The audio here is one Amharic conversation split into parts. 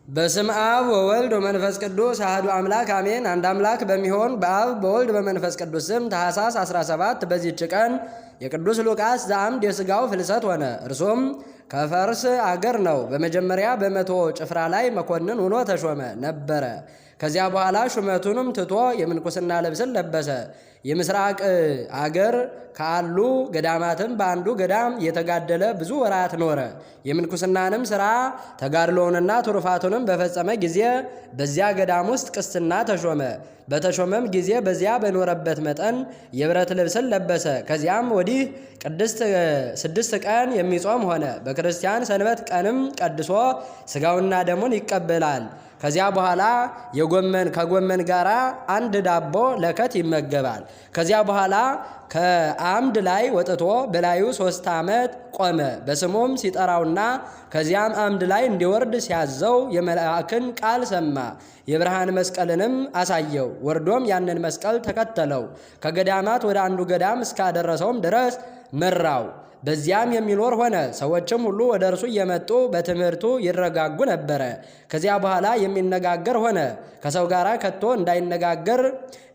በስም አብ ወወልድ ወመንፈስ ቅዱስ አሐዱ አምላክ አሜን። አንድ አምላክ በሚሆን በአብ በወልድ በመንፈስ ቅዱስ ስም ታኅሳስ 17 በዚህች ቀን የቅዱስ ሉቃስ ዘአምድ የሥጋው ፍልሰት ሆነ። እርሱም ከፈርስ አገር ነው። በመጀመሪያ በመቶ ጭፍራ ላይ መኮንን ሆኖ ተሾመ ነበረ። ከዚያ በኋላ ሹመቱንም ትቶ የምንኩስና ልብስን ለበሰ። የምስራቅ አገር ካሉ ገዳማትም በአንዱ ገዳም የተጋደለ ብዙ ወራት ኖረ። የምንኩስናንም ሥራ ተጋድሎውንና ትሩፋቱንም በፈጸመ ጊዜ በዚያ ገዳም ውስጥ ቅስና ተሾመ። በተሾመም ጊዜ በዚያ በኖረበት መጠን የብረት ልብስን ለበሰ። ከዚያም ወዲህ 6 ቀን የሚጾም ሆነ። በክርስቲያን ሰንበት ቀንም ቀድሶ ሥጋውና ደሙን ይቀበላል። ከዚያ በኋላ ከጎመን ጋር አንድ ዳቦ ለከት ይመገባል። ከዚያ በኋላ ከአምድ ላይ ወጥቶ በላዩ 3 ዓመት ቆመ። በስሙም ሲጠራውና ከዚያም አምድ ላይ እንዲወርድ ሲያዘው የመልአክን ቃል ሰማ። የብርሃን መስቀልንም አሳየው። ወርዶም ያንን መስቀል ተከተለው። ከገዳማት ወደ አንዱ ገዳም እስካደረሰውም ድረስ መራው። በዚያም የሚኖር ሆነ። ሰዎችም ሁሉ ወደ እርሱ እየመጡ በትምህርቱ ይረጋጉ ነበረ። ከዚያ በኋላ የሚነጋገር ሆነ። ከሰው ጋር ከቶ እንዳይነጋገር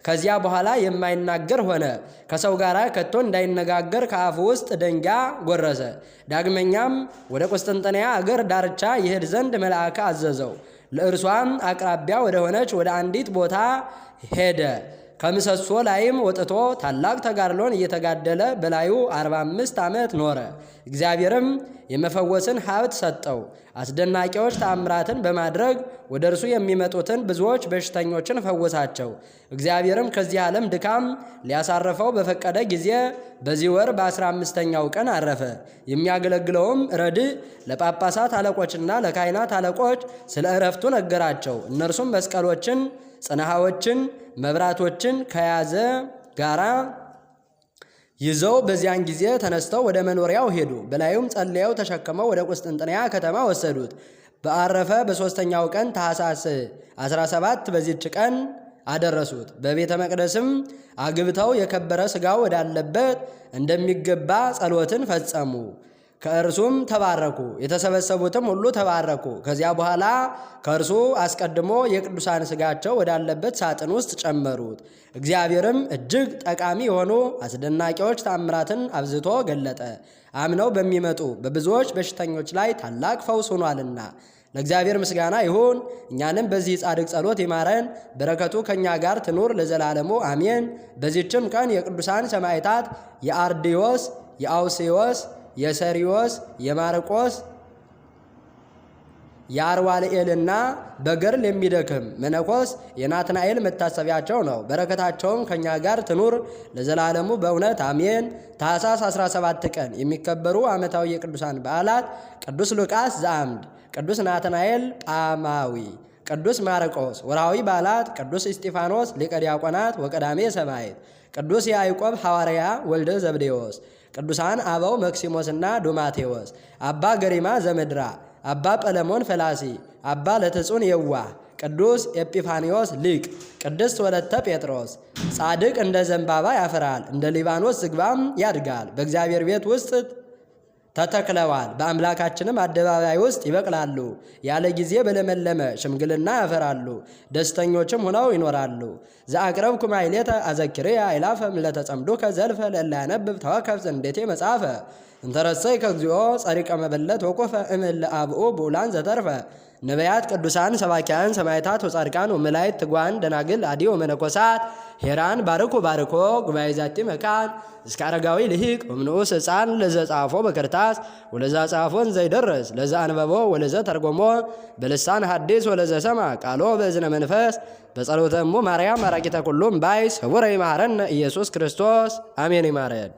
ከዚያ በኋላ የማይናገር ሆነ። ከሰው ጋር ከቶ እንዳይነጋገር ከአፉ ውስጥ ደንጊያ ጎረሰ። ዳግመኛም ወደ ቁስጥንጥንያ አገር ዳርቻ ይሄድ ዘንድ መልአክ አዘዘው። ለእርሷም አቅራቢያ ወደ ሆነች ወደ አንዲት ቦታ ሄደ። ከምሰሶ ላይም ወጥቶ ታላቅ ተጋድሎን እየተጋደለ በላዩ 45 ዓመት ኖረ። እግዚአብሔርም የመፈወስን ሀብት ሰጠው። አስደናቂዎች ተአምራትን በማድረግ ወደ እርሱ የሚመጡትን ብዙዎች በሽተኞችን ፈወሳቸው። እግዚአብሔርም ከዚህ ዓለም ድካም ሊያሳርፈው በፈቀደ ጊዜ በዚህ ወር በ15ኛው ቀን አረፈ። የሚያገለግለውም ረድእ ለጳጳሳት አለቆችና ለካህናት አለቆች ስለ ዕረፍቱ ነገራቸው። እነርሱም መስቀሎችን፣ ጽንሐዎችን፣ መብራቶችን ከያዘ ጋራ ይዘው በዚያን ጊዜ ተነስተው ወደ መኖሪያው ሄዱ። በላዩም ጸልየው ተሸክመው ወደ ቁስጥንጥንያ ከተማ ወሰዱት። በአረፈ በ3ኛው ቀን ታኅሳስ 17 በዚች ቀን አደረሱት። በቤተ መቅደስም አግብተው የከበረ ሥጋው ወዳለበት እንደሚገባ ጸሎትን ፈጸሙ። ከእርሱም ተባረኩ። የተሰበሰቡትም ሁሉ ተባረኩ። ከዚያ በኋላ ከእርሱ አስቀድሞ የቅዱሳን ሥጋቸው ወዳለበት ሳጥን ውስጥ ጨመሩት። እግዚአብሔርም እጅግ ጠቃሚ የሆኑ አስደናቂዎች ተአምራትን አብዝቶ ገለጠ። አምነው በሚመጡ በብዙዎች በሽተኞች ላይ ታላቅ ፈውስ ሆኗልና ለእግዚአብሔር ምስጋና ይሁን። እኛንም በዚህ ጻድቅ ጸሎት ይማረን፣ በረከቱ ከእኛ ጋር ትኑር ለዘላለሙ አሜን። በዚችም ቀን የቅዱሳን ሰማዕታት የአርድዮስ፣ የአውሴዎስ፣ የሰሪዎስ፣ የማርቆስ፣ የአርዋልኤልና በገድል የሚደክም መነኮስ የናትናኤል መታሰቢያቸው ነው። በረከታቸውም ከእኛ ጋር ትኑር ለዘላለሙ በእውነት አሜን። ታኅሳስ 17 ቀን የሚከበሩ ዓመታዊ የቅዱሳን በዓላት ቅዱስ ሉቃስ ዘአምድ፣ ቅዱስ ናትናኤል ጳማዊ፣ ቅዱስ ማርቆስ። ወርሃዊ በዓላት ቅዱስ እስጢፋኖስ ሊቀ ዲያቆናት ወቀዳሜ ሰማዕት፣ ቅዱስ ያዕቆብ ሐዋርያ ወልደ ዘብዴዎስ፣ ቅዱሳን አበው መክሲሞስና ዶማቴዎስ፣ አባ ገሪማ ዘምድራ፣ አባ ጰለሞን ፈላሲ፣ አባ ለትጹን የዋህ፣ ቅዱስ ኤጲፋኒዎስ ሊቅ፣ ቅድስት ወለተ ጴጥሮስ። ጻድቅ እንደ ዘንባባ ያፈራል፣ እንደ ሊባኖስ ዝግባም ያድጋል። በእግዚአብሔር ቤት ውስጥ ተተክለዋል፣ በአምላካችንም አደባባይ ውስጥ ይበቅላሉ። ያለ ጊዜ በለመለመ ሽምግልና ያፈራሉ፣ ደስተኞችም ሆነው ይኖራሉ። ዘአቅረብኩ ማሕሌተ አዘኪርያ አእላፈ እምለተጸምዱከ ዘልፈ ለእለ ያነብብ ተወከፍ ዘንዴቴ መጽሐፈ እንተረሰይ ከግዚኦ ጸሪቀ መበለት ወቆፈ እምእለ አብኡ ብኡላን ዘተርፈ ነቢያት፣ ቅዱሳን፣ ሰባኪያን፣ ሰማዕታት ወጻድቃን ወመላእክት፣ ትጓን፣ ደናግል፣ አዲ ወመነኮሳት ሄራን ባርኩ ባርኮ ጉባኤ ዛቲ መካን እስከ አረጋዊ ልሂቅ ወምንዑስ ሕፃን ለዘ ጻፎ በክርታስ ወለዛ ጻፎን ዘይደርስ ለዛ አንበቦ ወለዘ ተርጎሞ በልሳን ሐዲስ ወለዘ ሰማ ቃሎ በእዝነ መንፈስ በጸሎተ እሙ ማርያም አራቂተ ኩሉም ባይስ ህቡረ ይማረነ ኢየሱስ ክርስቶስ አሜን። ይማረን።